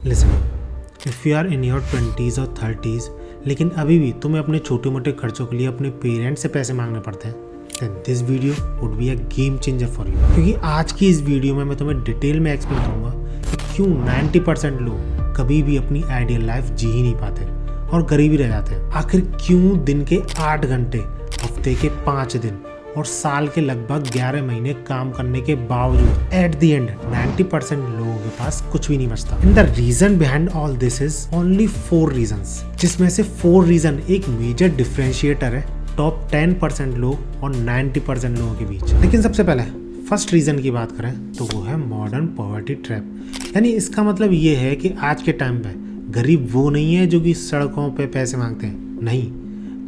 Listen, if you are in your 20s और 30s लेकिन अभी भी तुम्हें अपने छोटे मोटे खर्चों के लिए अपने पेरेंट्स से पैसे मांगने पड़ते हैं, then this video would be a game changer for you. क्योंकि आज की इस वीडियो में मैं तुम्हें डिटेल में एक्सप्लेन करूंगा कि क्यों 90% लोग कभी भी अपनी आइडियल लाइफ जी ही नहीं पाते और गरीब ही रह जाते हैं। आखिर क्यों दिन के 8 घंटे, हफ्ते के 5 दिन और साल के लगभग 11 महीने काम करने के बावजूद एट द एंड 90% लोगों के पास कुछ भी नहीं बचता। And the reason behind all this is only 4 reasons, जिसमें से 4 रीजन एक मेजर डिफरेंशिएटर है टॉप 10% लोग और 90% लोगों के बीच। लेकिन सबसे पहले फर्स्ट रीजन की बात करें तो वो है मॉडर्न पॉवर्टी ट्रैप। यानी इसका मतलब ये है कि आज के टाइम पे गरीब वो नहीं है जो कि सड़कों पे पैसे मांगते हैं, नहीं,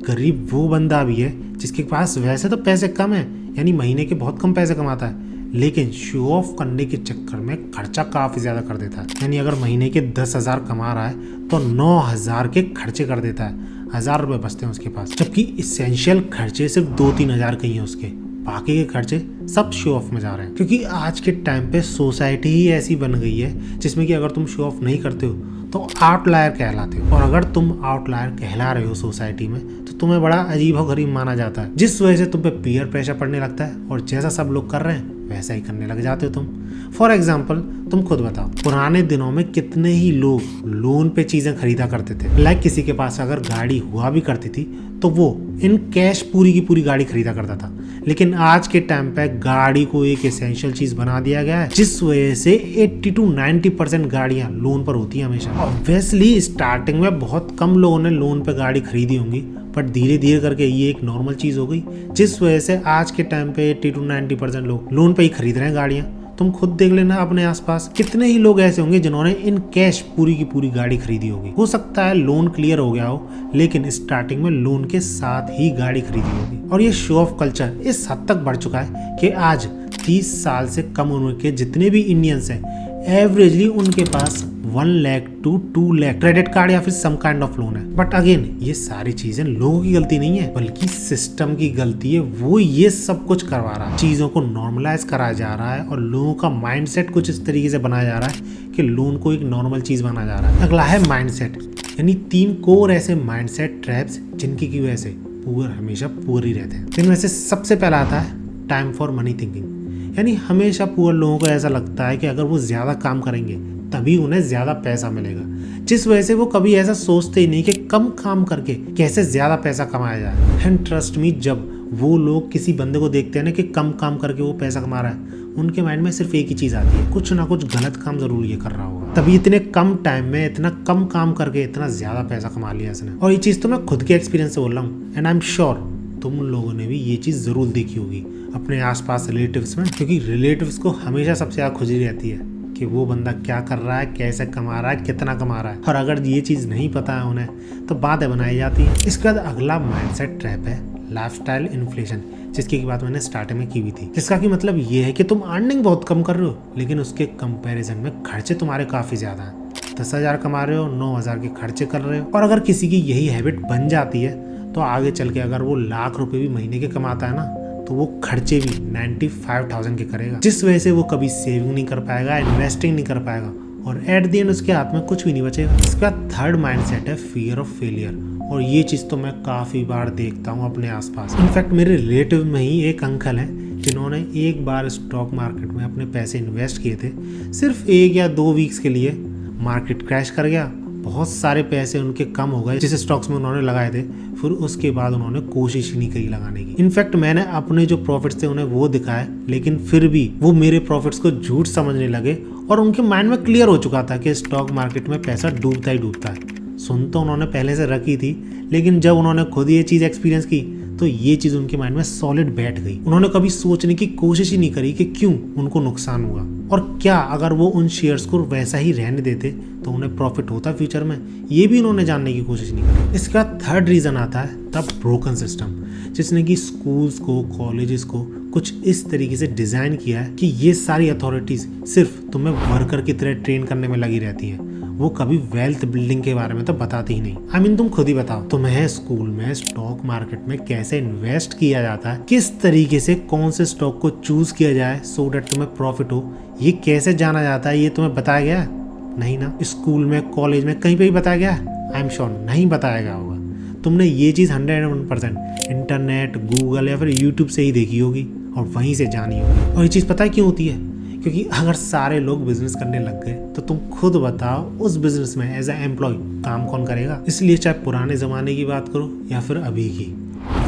गरीब वो बंदा भी है जिसके पास वैसे तो पैसे कम है, यानी महीने के बहुत कम पैसे कमाता है, लेकिन शो ऑफ करने के चक्कर में खर्चा काफ़ी ज़्यादा कर देता है। यानी अगर महीने के 10,000 कमा रहा है तो 9,000 के खर्चे कर देता है, 1,000 रुपये बचते हैं उसके पास, जबकि इसेंशियल खर्चे सिर्फ 2-3 हज़ार के ही हैं उसके, बाकी के खर्चे सब शो ऑफ में जा रहे हैं। क्योंकि आज के टाइम पे सोसाइटी ही ऐसी बन गई है जिसमें कि अगर तुम शो ऑफ नहीं करते हो तो आउटलायर कहलाते हो, और अगर तुम आउटलायर कहला रहे हो सोसाइटी में तो तुम्हें बड़ा अजीब और गरीब माना जाता है, जिस वजह से तुम पे पीयर प्रेशर पड़ने लगता है और जैसा सब लोग कर रहे हैं वैसा ही करने लग जाते हो तुम। फॉर एग्जाम्पल तुम खुद बताओ, पुराने दिनों में कितने ही लोग लोन पे चीजें खरीदा करते थे। लाइक किसी के पास अगर गाड़ी हुआ भी करती थी तो वो इन कैश पूरी की पूरी गाड़ी खरीदा करता था। लेकिन आज के टाइम पे गाड़ी को एक एसेंशियल चीज बना दिया गया है, जिस वजह से 80 to 90% गाड़ियां लोन पर होती हैं हमेशा। ऑब्वियसली स्टार्टिंग में बहुत कम लोगों ने लोन पे गाड़ी खरीदी होंगी, बट धीरे धीरे करके ये एक नॉर्मल चीज हो गई, जिस वजह से आज के टाइम पे 80 to 90% लोग लोन पे ही खरीद रहे हैं गाड़ियां। तुम खुद देख लेना अपने आसपास कितने ही लोग ऐसे होंगे जिन्होंने इन कैश पूरी की पूरी गाड़ी खरीदी होगी। हो सकता है लोन क्लियर हो गया हो, लेकिन स्टार्टिंग में लोन के साथ ही गाड़ी खरीदी होगी। और ये शो ऑफ कल्चर इस हद तक बढ़ चुका है कि आज 30 साल से कम उम्र के जितने भी इंडियंस हैं, एवरेजली उनके पास 1 lakh to 2 lakh credit card या फिर सम काइंड ऑफ लोन है। बट अगेन ये सारी चीजें लोगों की गलती नहीं है, बल्कि सिस्टम की गलती है। वो ये सब कुछ करवा रहा है, चीजों को नॉर्मलाइज कराया जा रहा है और लोगों का माइंडसेट कुछ इस तरीके से बनाया जा रहा है कि लोन को एक नॉर्मल चीज माना जा रहा है। अगला है माइंडसेट, यानी 3 कोर ऐसे माइंडसेट ट्रैप्स जिनकी की वजह से पुअर हमेशा पुअर ही रहते हैं। इनमें से सबसे पहला आता है टाइम फॉर मनी थिंकिंग। यानी हमेशा पुअर लोगों को ऐसा लगता है कि अगर वो ज्यादा काम करेंगे तभी उन्हें ज्यादा पैसा मिलेगा, जिस वजह से वो कभी ऐसा सोचते ही नहीं कि कम काम करके कैसे ज्यादा पैसा कमाया जाए। एंड ट्रस्ट मी, जब वो लोग किसी बंदे को देखते हैं ना कि कम काम करके वो पैसा कमा रहा है, उनके माइंड में सिर्फ एक ही चीज आती है, कुछ ना कुछ गलत काम जरूर ये कर रहा होगा, तभी इतने कम टाइम में इतना कम काम करके इतना ज्यादा पैसा कमा लिया इसने। और ये चीज तो मैं खुद के एक्सपीरियंस से बोल रहा हूँ, एंड आई एम श्योर तुम लोगों ने भी ये चीज जरूर देखी होगी अपने आसपास रिलेटिव्स में, क्योंकि रिलेटिव्स को हमेशा सबसे ज्यादा खुशी रहती है कि वो बंदा क्या कर रहा है, कैसे कमा रहा है, कितना कमा रहा है। और अगर ये चीज़ नहीं पता है उन्हें तो बातें बनाई जाती है। इसके बाद अगला माइंडसेट ट्रैप है लाइफस्टाइल इन्फ्लेशन, जिसकी की बात मैंने स्टार्टिंग में की भी थी। जिसका कि मतलब ये है कि तुम अर्निंग बहुत कम कर रहे हो, लेकिन उसके कंपैरिजन में खर्चे तुम्हारे काफ़ी ज़्यादा हैं। 10,000 कमा रहे हो, 9,000 के खर्चे कर रहे हो। और अगर किसी की यही हैबिट बन जाती है तो आगे चल के अगर वो लाख रुपए भी महीने के कमाता है ना, तो वो खर्चे भी 95,000 के करेगा, जिस वजह से वो कभी सेविंग नहीं कर पाएगा, इन्वेस्टिंग नहीं कर पाएगा, और एट द एंड उसके हाथ में कुछ भी नहीं बचेगा। इसका थर्ड माइंडसेट है फियर ऑफ फेलियर, और ये चीज़ तो मैं काफ़ी बार देखता हूँ अपने आसपास। इनफैक्ट मेरे रिलेटिव में ही एक अंकल हैं जिन्होंने एक बार स्टॉक मार्केट में अपने पैसे इन्वेस्ट किए थे, सिर्फ 1 या 2 वीक्स के लिए। मार्केट क्रैश कर गया, बहुत सारे पैसे उनके कम हो गए जिस स्टॉक्स में उन्होंने लगाए थे, फिर उसके बाद उन्होंने कोशिश ही नहीं करी लगाने की। इनफैक्ट मैंने अपने जो प्रॉफिट्स थे उन्हें वो दिखाए, लेकिन फिर भी वो मेरे प्रॉफिट्स को झूठ समझने लगे, और उनके माइंड में क्लियर हो चुका था कि स्टॉक मार्केट में पैसा डूबता ही डूबता है। सुन तो उन्होंने पहले से रखी थी, लेकिन जब उन्होंने खुद ये चीज़ एक्सपीरियंस की तो ये चीज़ उनके माइंड में सॉलिड बैठ गई। उन्होंने कभी सोचने की कोशिश ही नहीं करी कि क्यों उनको नुकसान हुआ, और क्या अगर वो उन शेयर्स को वैसा ही रहने देते तो उन्हें प्रॉफिट होता फ्यूचर में, ये भी उन्होंने जानने की कोशिश नहीं करी। इसका थर्ड रीज़न आता है द ब्रोकन सिस्टम, जिसने कि स्कूल्स को, कॉलेजेस को कुछ इस तरीके से डिज़ाइन किया है कि ये सारी अथॉरिटीज़ सिर्फ तुम्हें वर्कर की तरह ट्रेन करने में लगी रहती हैं, वो कभी वेल्थ बिल्डिंग के बारे में तो बताते ही नहीं। आई मीन तुम खुद ही बताओ, तुम्हें स्कूल में स्टॉक मार्केट में कैसे इन्वेस्ट किया जाता है, किस तरीके से कौन से स्टॉक को चूज किया जाए सो दैट तुम्हें प्रॉफिट हो, ये कैसे जाना जाता है, ये तुम्हें बताया गया है? नहीं ना, स्कूल में, कॉलेज में कहीं पे भी बताया गया है? आई एम श्योर नहीं बताया गया होगा। तुमने ये चीज़ 101% इंटरनेट, गूगल या फिर यूट्यूब से ही देखी होगी और वहीं से जानी होगी। और ये चीज़ पता है क्यों होती है? क्योंकि अगर सारे लोग बिजनेस करने लग गए तो तुम खुद बताओ उस बिजनेस में एज ए एम्प्लॉय काम कौन करेगा। इसलिए चाहे पुराने ज़माने की बात करो या फिर अभी की,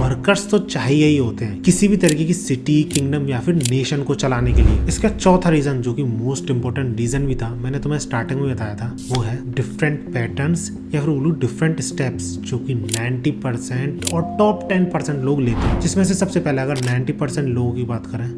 वर्कर्स तो चाहिए ही होते हैं किसी भी तरीके की सिटी, किंगडम या फिर नेशन को चलाने के लिए। इसका चौथा रीजन, जो कि मोस्ट इंपोर्टेंट रीजन भी था, मैंने तुम्हें स्टार्टिंग में बताया था, वो है डिफरेंट पैटर्न्स या फिर बोलूं डिफरेंट स्टेप्स, जो कि 90% और टॉप 10% लोग लेते हैं। जिसमें से सबसे पहले अगर 90% लोगों की बात करें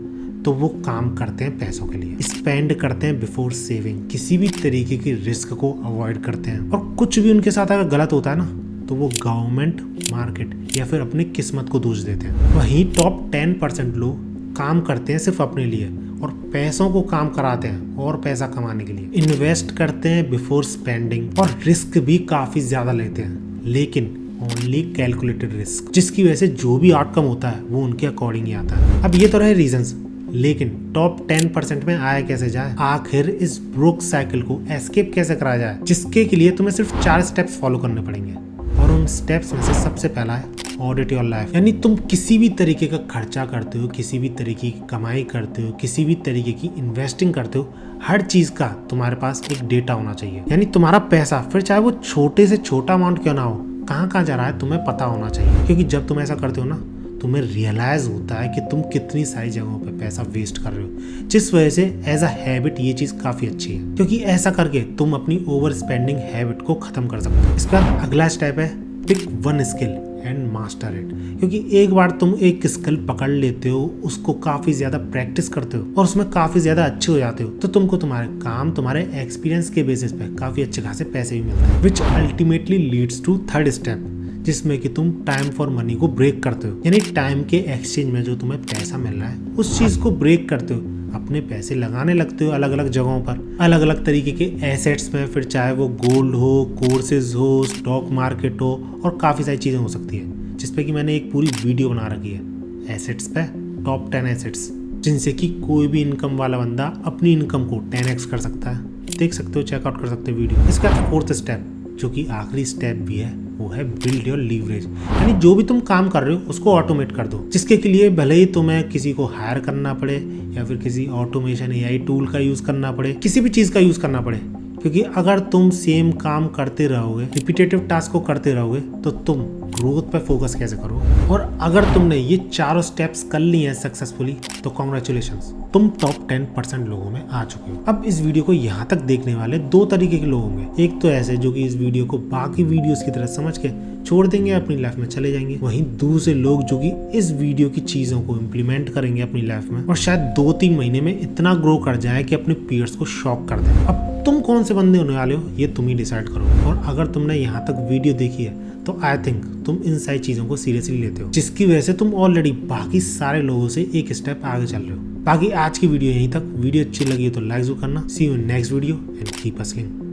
तो वो काम करते हैं पैसों के लिए, स्पेंड करते हैं बिफोर सेविंग, किसी भी तरीके की रिस्क को अवॉइड करते हैं। और कुछ भी उनके साथ अगर गलत होता है ना तो वो गवर्नमेंट, मार्केट या फिर अपनी किस्मत को दोष देते हैं। वहीं टॉप 10% लोग काम करते हैं सिर्फ अपने लिए और पैसों को काम कराते हैं और पैसा कमाने के लिए, इन्वेस्ट करते हैं बिफोर स्पेंडिंग और रिस्क भी काफी ज्यादा लेते हैं, लेकिन ओनली कैलकुलेटेड रिस्क, जिसकी वजह से जो भी आउटकम होता है वो उनके अकॉर्डिंग ही आता है। अब ये तो रहे रीजंस, लेकिन टॉप 10% में आया कैसे जाए, आखिर इस ब्रोक साइकिल को एस्केप कैसे करा जाए, जिसके के लिए तुम्हें सिर्फ 4 स्टेप्स फॉलो करने पड़ेंगे। और उन स्टेप्स में से सबसे पहला है ऑडिट योर लाइफ। यानी तुम किसी भी तरीके का खर्चा करते हो, किसी भी तरीके की कमाई करते हो, किसी भी तरीके की इन्वेस्टिंग करते हो, हर चीज का तुम्हारे पास एक डेटा होना चाहिए। यानी तुम्हारा पैसा, फिर चाहे वो छोटे से छोटा अमाउंट क्यों ना हो, कहाँ कहाँ जा रहा है तुम्हें पता होना चाहिए। क्योंकि जब तुम ऐसा करते हो ना, तुम्हें रियलाइज होता है कि तुम कितनी सारी जगहों पे पैसा वेस्ट कर रहे हो, जिस वजह से एज अ हैबिट ये चीज़ काफ़ी अच्छी है, क्योंकि ऐसा करके तुम अपनी ओवर स्पेंडिंग हैबिट को ख़त्म कर सकते हो। इसका अगला स्टेप है pick one skill and master it. क्योंकि एक बार तुम एक स्किल पकड़ लेते हो, उसको काफ़ी ज़्यादा प्रैक्टिस करते हो और उसमें काफ़ी ज़्यादा अच्छे हो जाते हो, तो तुमको तुम्हारे काम, तुम्हारे एक्सपीरियंस के बेसिस पे काफ़ी अच्छे खासे पैसे भी मिलते हैं, which ultimately leads to third step, जिसमें कि तुम टाइम फॉर मनी को ब्रेक करते हो। यानी टाइम के एक्सचेंज में जो तुम्हें पैसा मिल रहा है उस चीज़ को ब्रेक करते हो, अपने पैसे लगाने लगते हो अलग अलग जगहों पर, अलग अलग तरीके के एसेट्स में, फिर चाहे वो गोल्ड हो, कोर्सेज हो, स्टॉक मार्केट हो और काफ़ी सारी चीज़ें हो सकती है, जिसपे कि मैंने एक पूरी वीडियो बना रखी है एसेट्स पे, टॉप 10 एसेट्स, जिनसे कि कोई भी इनकम वाला बंदा अपनी इनकम को 10x कर सकता है। देख सकते हो, चेकआउट कर सकते हो वीडियो। इसका फोर्थ स्टेप, जो कि आखिरी स्टेप भी है, वो है बिल्ड योर लीवरेज। यानी जो भी तुम काम कर रहे हो उसको ऑटोमेट कर दो, जिसके के लिए भले ही तुम्हें किसी को हायर करना पड़े या फिर किसी ऑटोमेशन AI टूल का यूज करना पड़े, किसी भी चीज का यूज करना पड़े। क्योंकि अगर तुम सेम काम करते रहोगे, रिपीटेटिव टास्क को करते रहोगे, तो तुम ग्रोथ पर फोकस कैसे करोगे। और अगर तुमने ये चारों स्टेप्स कर ली हैं सक्सेसफुली, तो कॉन्ग्रेचुलेशंस, तुम टॉप 10% लोगों में आ चुके हो। अब इस वीडियो को यहाँ तक देखने वाले 2 तरीके के लोग होंगे। एक तो ऐसे जो कि इस वीडियो को बाकी वीडियोस की तरह समझ के छोड़ देंगे, अपनी लाइफ में चले जाएंगे। वहीं दूसरे लोग जो कि इस वीडियो की चीजों को इम्प्लीमेंट करेंगे अपनी लाइफ में और शायद 2-3 महीने में इतना ग्रो कर जाए कि अपने पीयर्स को शॉक कर दे। अब तुम कौन से बंदे होने वाले हो ये तुम ही डिसाइड करो। और अगर तुमने यहाँ तक वीडियो देखी है तो आई थिंक तुम इन सारी चीजों को सीरियसली लेते हो, जिसकी वजह से तुम ऑलरेडी बाकी सारे लोगों से एक स्टेप आगे चल रहे हो। बाकी आज की वीडियो यहीं तक। वीडियो अच्छी लगी तो लाइक जरूर करना। See you in next video and keep hustling.